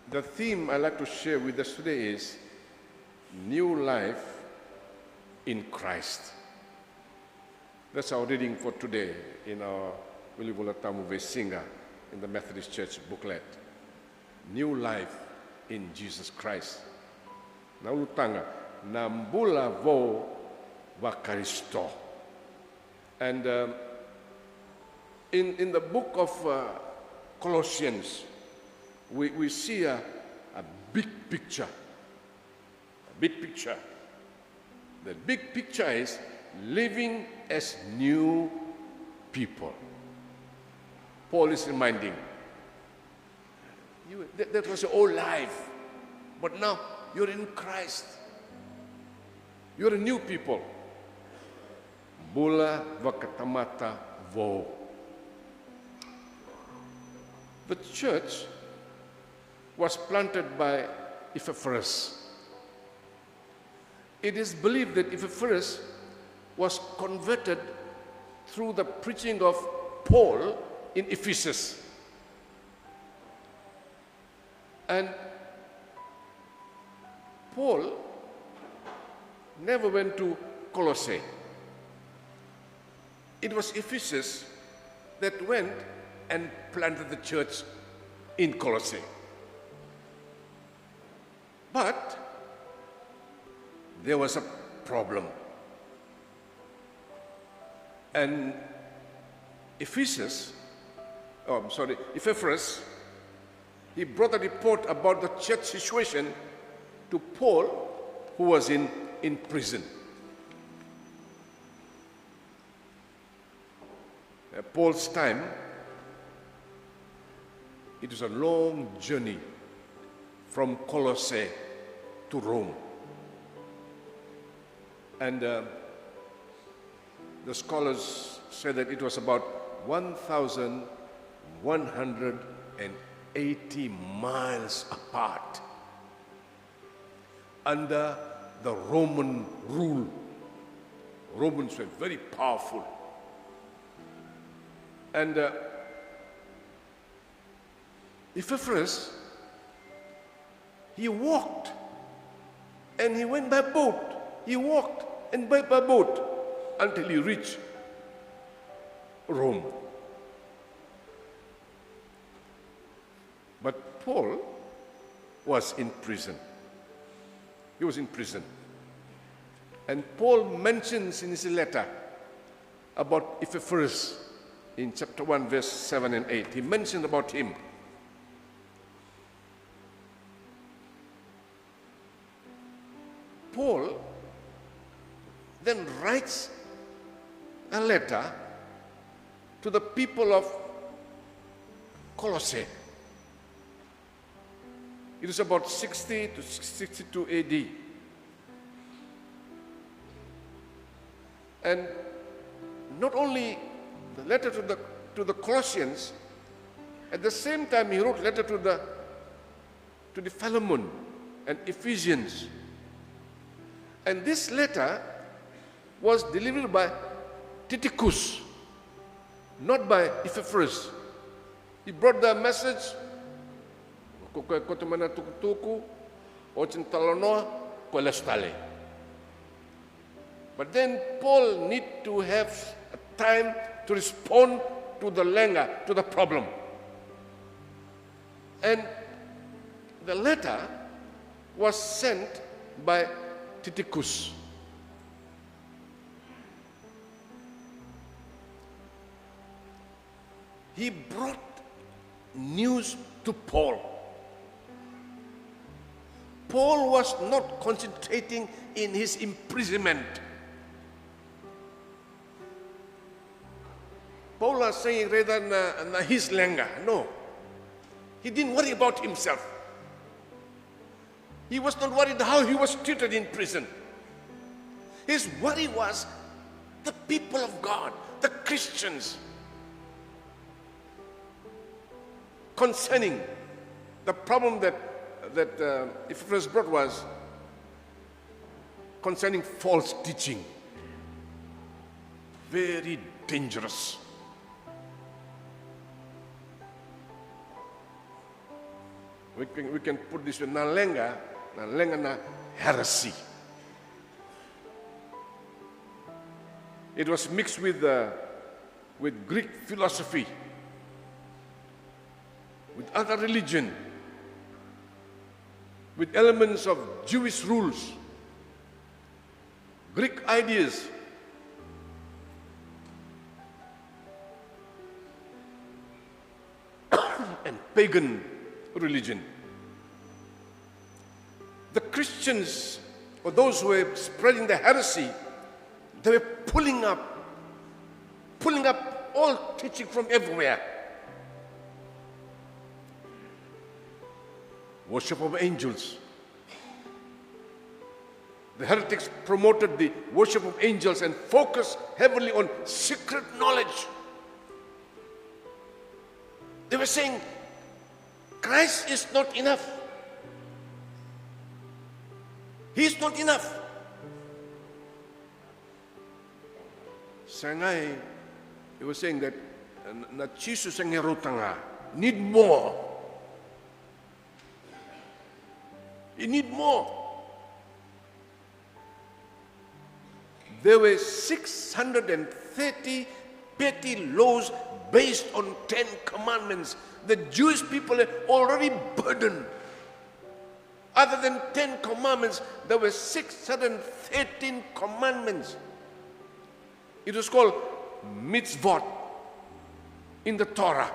The theme I'd like to share with us today is New Life in Christ. That's our reading for today in our Bula Tamu Vesinga in the Methodist Church booklet. New Life in Jesus Christ. Naulutanga, Nambula vo VaKarisito. And in the book of Colossians, we see a big picture. A big picture. The big picture is living as new people. Paul is reminding, that was your old life, but now you're in Christ. You're a new people. Bula vakatamata vo. The church was planted by Epaphras. It is believed that Epaphras was converted through the preaching of Paul in Ephesus. And Paul never went to Kolosa. It was Ephesus that went and planted the church in Kolosa. But there was a problem. And Epaphras, he brought a report about the church situation to Paul, who was in prison. At Paul's time, it was a long journey from Kolosa to Rome. And the scholars say that it was about 1,180 miles apart under the Roman rule. Romans were very powerful. And Epaphras, he walked and he went by boat. He walked and by boat until he reached Rome. But Paul was in prison. He was in prison. And Paul mentions in his letter about Epaphras in chapter 1, verse 7 and 8. He mentioned about him. Paul then writes a letter to the people of Kolosa. It is about 60 to 62 AD. And not only the letter to the Colossians, at the same time he wrote letter to the Philemon and Ephesians. And this letter was delivered by Tychicus, not by Epaphras. He brought the message, but then Paul need to have time to respond to the lenga, to the problem. And the letter was sent by Tychicus. He brought news to Paul. Paul was not concentrating in his imprisonment. Paul was saying rather than his lenga. No. He didn't worry about himself. He was not worried how he was treated in prison. His worry was the people of God, the Christians. Concerning the problem that Epaphras brought was concerning false teaching. Very dangerous. We can put this in nalenga na heresy. It was mixed with Greek philosophy, with other religion, with elements of Jewish rules, Greek ideas. And pagan religion. The Christians, or those who were spreading the heresy, they were pulling up all teaching from everywhere. Worship of angels. The heretics promoted the worship of angels and focused heavily on secret knowledge. They were saying, Christ is not enough. He is not enough. Sangay, he was saying that na Jesus ang ngerutanga need more. You need more. There were 630 petty laws based on 10 commandments. The Jewish people are already burdened. Other than 10 commandments, there were 613 commandments. It was called mitzvot in the Torah.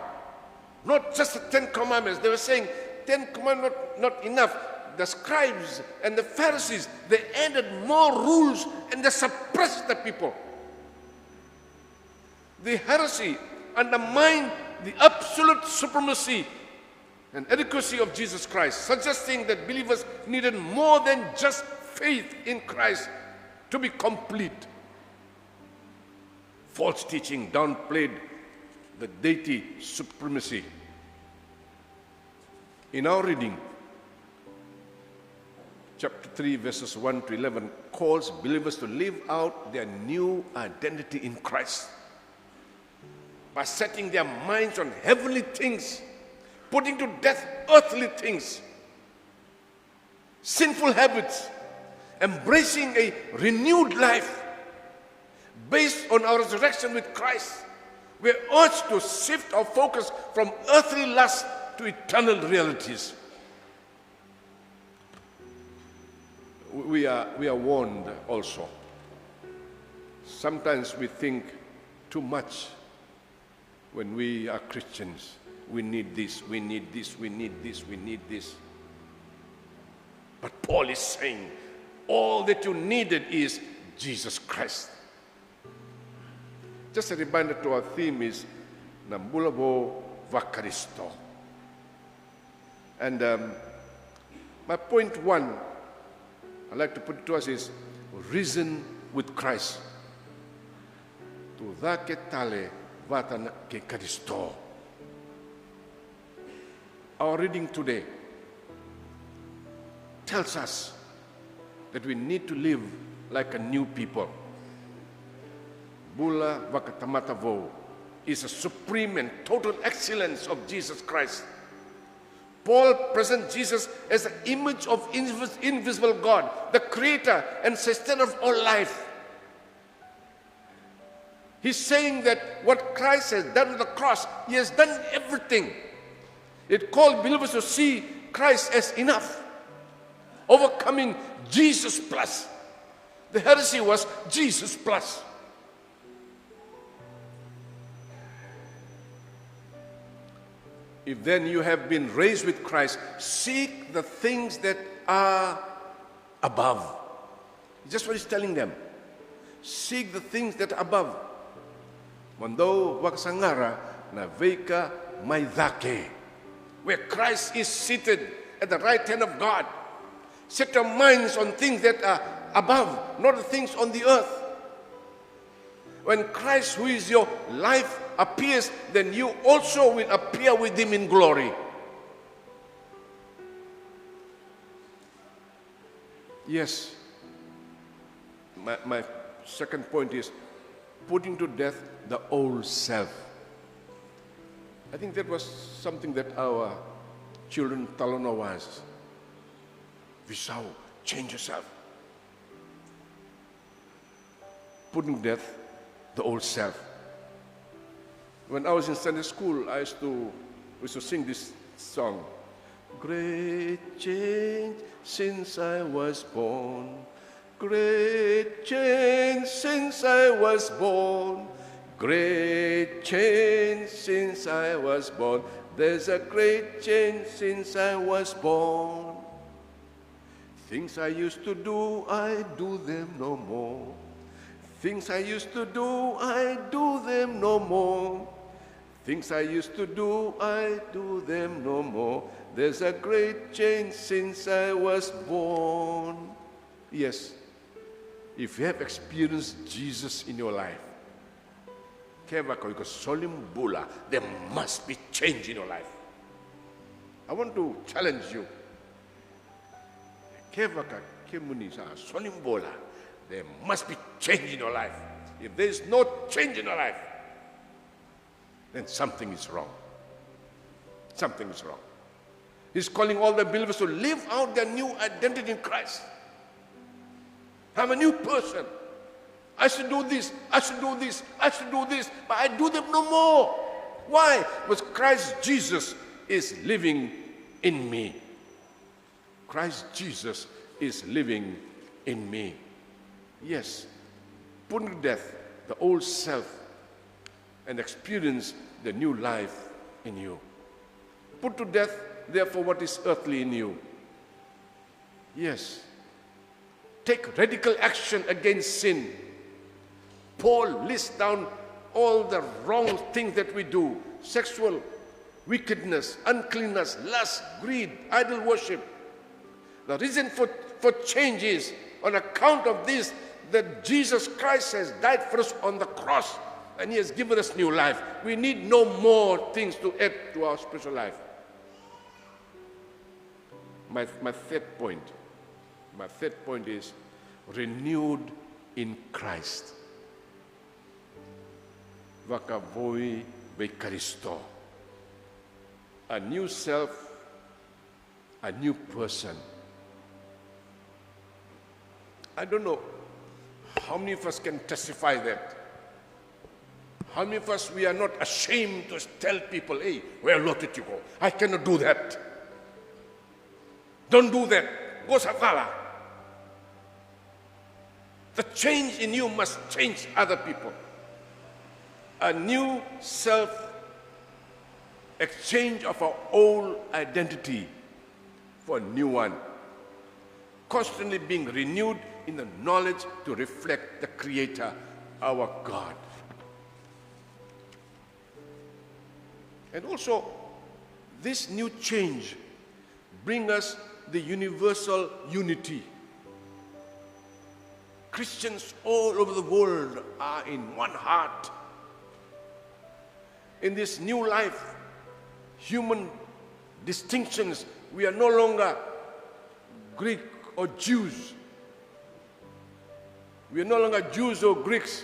Not just the 10 commandments. They were saying 10 commandments not enough. The scribes and the Pharisees, they added more rules and they suppressed the people. The heresy undermined the absolute supremacy and adequacy of Jesus Christ, suggesting that believers needed more than just faith in Christ to be complete. False teaching downplayed the deity supremacy. In our reading, chapter 3, verses 1 to 11, calls believers to live out their new identity in Christ by setting their minds on heavenly things, putting to death earthly things, sinful habits, embracing a renewed life based on our resurrection with Christ. We're urged to shift our focus from earthly lust to eternal realities. We are warned also. Sometimes we think too much when we are Christians. We need this, we need this, we need this, we need this. But Paul is saying, all that you needed is Jesus Christ. Just a reminder to our theme is Bula VaKarisito. And my point one, I'd like to put it to us is risen with Christ. Tu dake tale vatan ke Karisto. Our reading today tells us that we need to live like a new people. Bula VaKatamatavo is a supreme and total excellence of Jesus Christ. Paul presents Jesus as the image of invisible God, the creator and sustainer of all life. He's saying that what Christ has done on the cross, he has done everything. It called believers to see Christ as enough, overcoming Jesus plus. The heresy was Jesus plus. If then you have been raised with Christ, seek the things that are above. Just what he's telling them. Seek the things that are above. Mando waksangara na veka maidake. Where Christ is seated at the right hand of God. Set your minds on things that are above, not the things on the earth. When Christ, who is your life, appears, then you also will appear with him in glory. Yes. My second point is putting to death the old self. I think that was something that our children Talonawas. Visau, change yourself. Putting to death the old self. When I was in Sunday school, we used to sing this song. Great change since I was born. Great change since I was born. Great change since I was born. There's a great change since I was born. Things I used to do, I do them no more. Things I used to do, I do them no more. Things I used to do, I do them no more. There's a great change since I was born. Yes, if you have experienced Jesus in your life, Bula, there must be change in your life. I want to challenge you. There must be change in your life. If there is no change in your life, then something is wrong. Something is wrong. He's calling all the believers to live out their new identity in Christ. I'm a new person. I should do this, I should do this, I should do this, but I do them no more. Why? Because Christ Jesus is living in me. Christ Jesus is living in me. Yes, put to death the old self and experience the new life in you. Put to death, therefore, what is earthly in you. Yes, take radical action against sin. Paul lists down all the wrong things that we do: sexual wickedness, uncleanness, lust, greed, idol worship. The reason for change is on account of this, that Jesus Christ has died for us on the cross and He has given us new life. We need no more things to add to our spiritual life. My third point is renewed in Christ. VaKarisito. A new self, a new person. I don't know how many of us can testify that. How many of us, we are not ashamed to tell people, hey, where did you go? I cannot do that. Don't do that. Go Safala. The change in you must change other people. A new self, exchange of our old identity for a new one. Constantly being renewed in the knowledge to reflect the Creator, our God. And also, this new change brings us the universal unity. Christians all over the world are in one heart. In this new life, human distinctions, we are no longer Greek or Jews. We are no longer Jews or Greeks.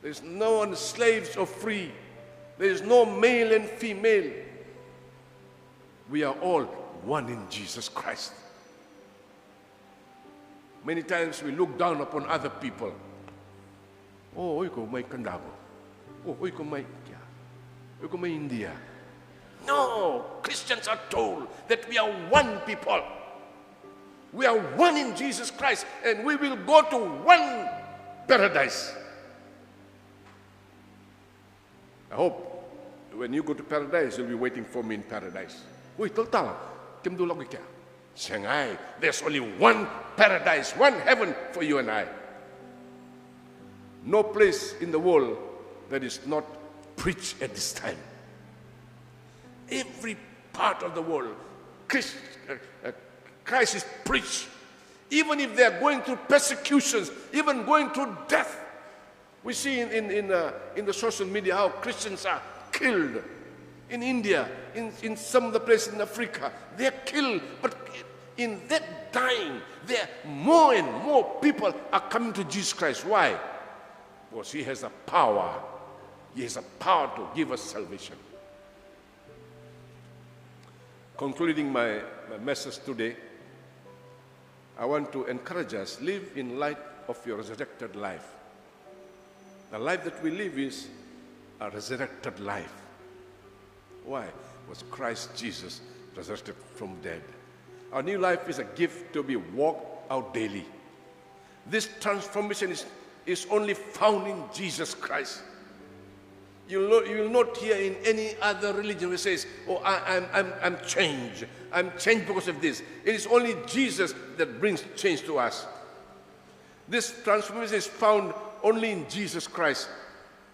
There is no one slaves or free. There is no male and female. We are all one in Jesus Christ. Many times we look down upon other people. Oh, ikaw may Kandabo. Oh, ikaw may India. No, Christians are told that we are one people. We are one in Jesus Christ, and we will go to one paradise. I hope when you go to paradise, you'll be waiting for me in paradise. Uy, total, kimdulog ka. Siyangay, there's only one paradise, one heaven for you and I. No place in the world that is not preached at this time. Every part of the world, Christ is preached. Even if they are going through persecutions, even going through death. We see in the social media how Christians are killed. In India, in some of the places in Africa, they are killed. But in that dying, there more and more people are coming to Jesus Christ. Why? Because He has the power. He has the power to give us salvation. Concluding my message today, I want to encourage us, live in light of your resurrected life. The life that we live is a resurrected life. Why? Was Christ Jesus resurrected from dead. Our new life is a gift to be walked out daily. This transformation is only found in Jesus Christ. You will not hear in any other religion which says, oh, I'm changed. I'm changed because of this. It is only Jesus that brings change to us. This transformation is found only in Jesus Christ,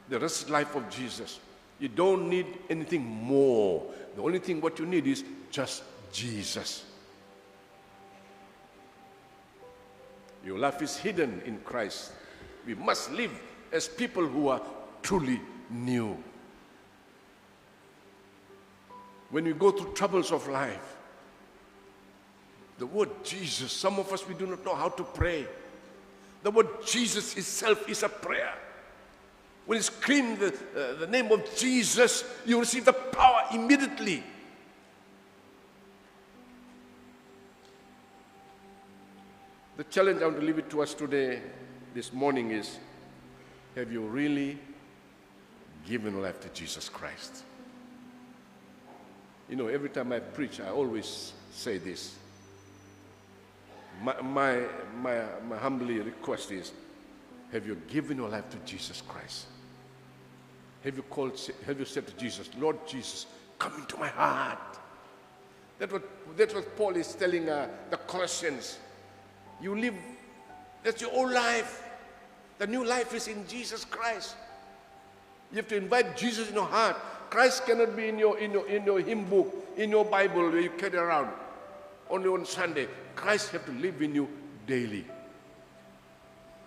the rest life of Jesus. You don't need anything more. The only thing what you need is just Jesus. Your life is hidden in Christ. We must live as people who are truly new. When we go through troubles of life, the word Jesus, some of us, we do not know how to pray. The word Jesus itself is a prayer. When you scream the name of Jesus, you receive the power immediately. The challenge I want to leave it to us today, this morning is, have you really given your life to Jesus Christ? You know, every time I preach, I always say this. My humbly request is, have you given your life to Jesus Christ? Have you said to Jesus, Lord Jesus, come into my heart? That's what Paul is telling the Colossians. You live, that's your old life. The new life is in Jesus Christ. You have to invite Jesus in your heart. Christ cannot be in your hymn book, in your Bible where you carry around only on Sunday. Christ has to live in you daily.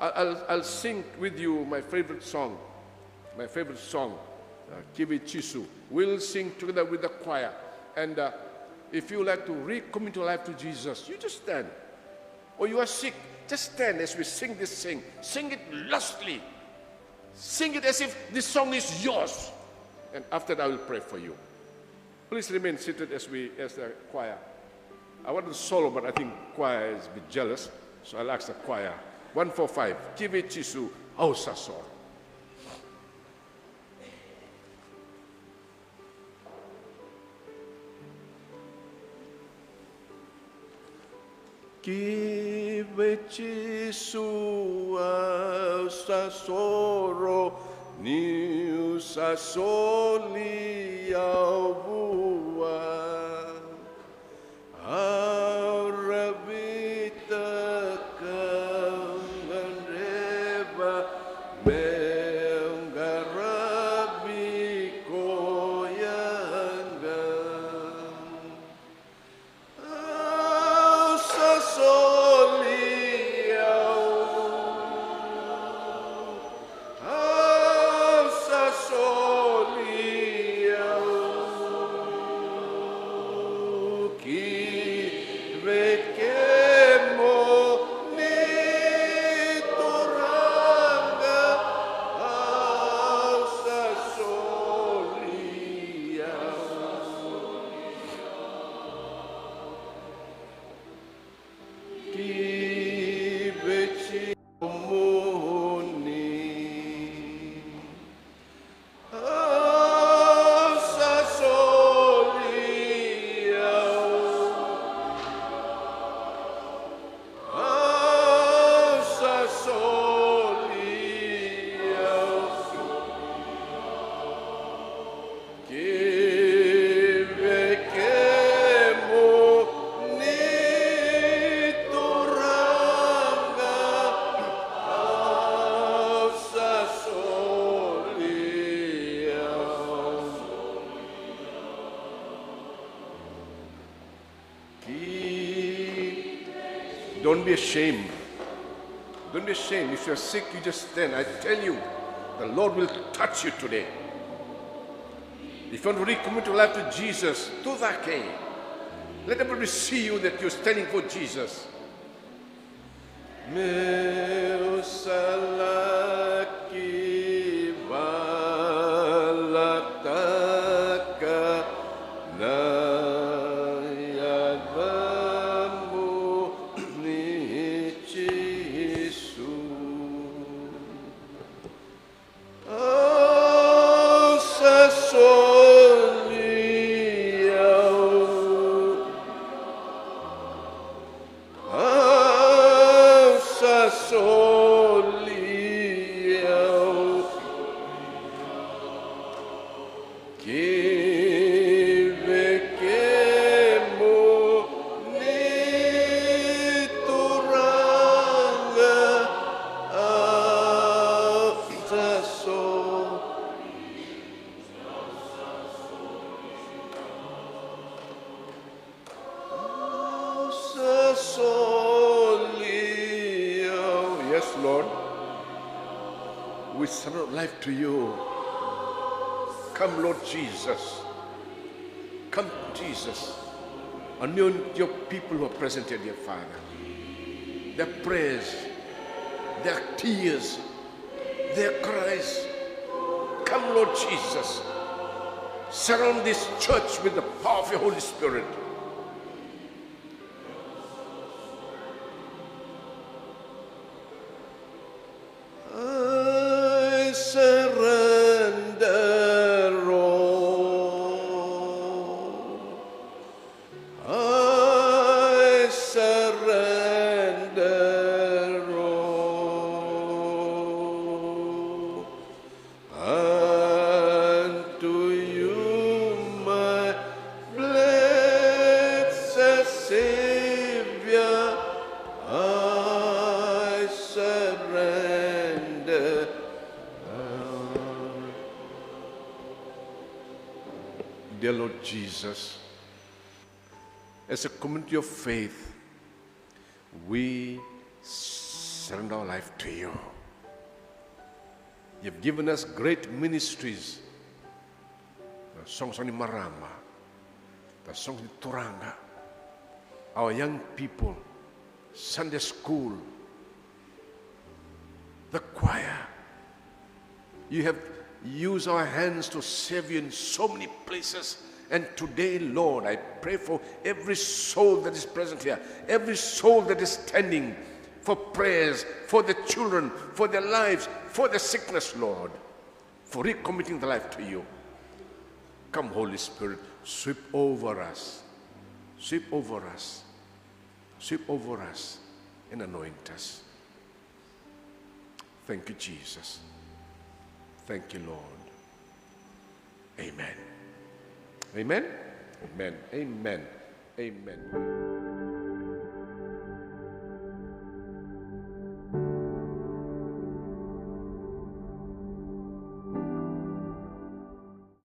I'll sing with you my favorite song, Kiwi Chisu. We'll sing together with the choir. And if you like to recommit your life to Jesus, you just stand. Or you are sick, just stand as we sing this sing. Sing it lustily. Sing it as if this song is yours. And after that, I will pray for you. Please remain seated as the choir. I want to solo, but I think choir is a bit jealous. So I'll ask the choir. 145, Kiwi Chisu, Ausaso. Kiwi Chisu, Ausasoro, Niu Sasoli, Auvua, Aravita, Kanganreva, Mengarabi, Koyanga, Ausasoli, Don't be ashamed. Don't be ashamed. If you're sick, you just stand. I tell you, the Lord will touch you today. If you want to recommit your life to Jesus, do that. Let everybody see you that you're standing for Jesus. Meu salaki valataka na Yes, Lord. We surrender life to you. Come, Lord Jesus. Come, Jesus. Anoint your people who are present here, dear Father. Their prayers, their tears, their cries. Come, Lord Jesus. Surround this church with the power of your Holy Spirit. I surrender all. I surrender all. Unto you, my blessed Savior, I surrender all. Dear Lord Jesus, as a community of faith, we surrender our life to you. You've given us great ministries. The songs on Marama, the songs in Turanga, our young people, Sunday school, the choir. You have used our hands to serve you in so many places. And today, Lord, I pray for every soul that is present here, every soul that is standing, for prayers, for the children, for their lives, for the sickness, Lord, for recommitting the life to you. Come, Holy Spirit, sweep over us, sweep over us, sweep over us, and anoint us. Thank you, Jesus. Thank you, Lord. Amen. Amen. Amen. Amen. Amen.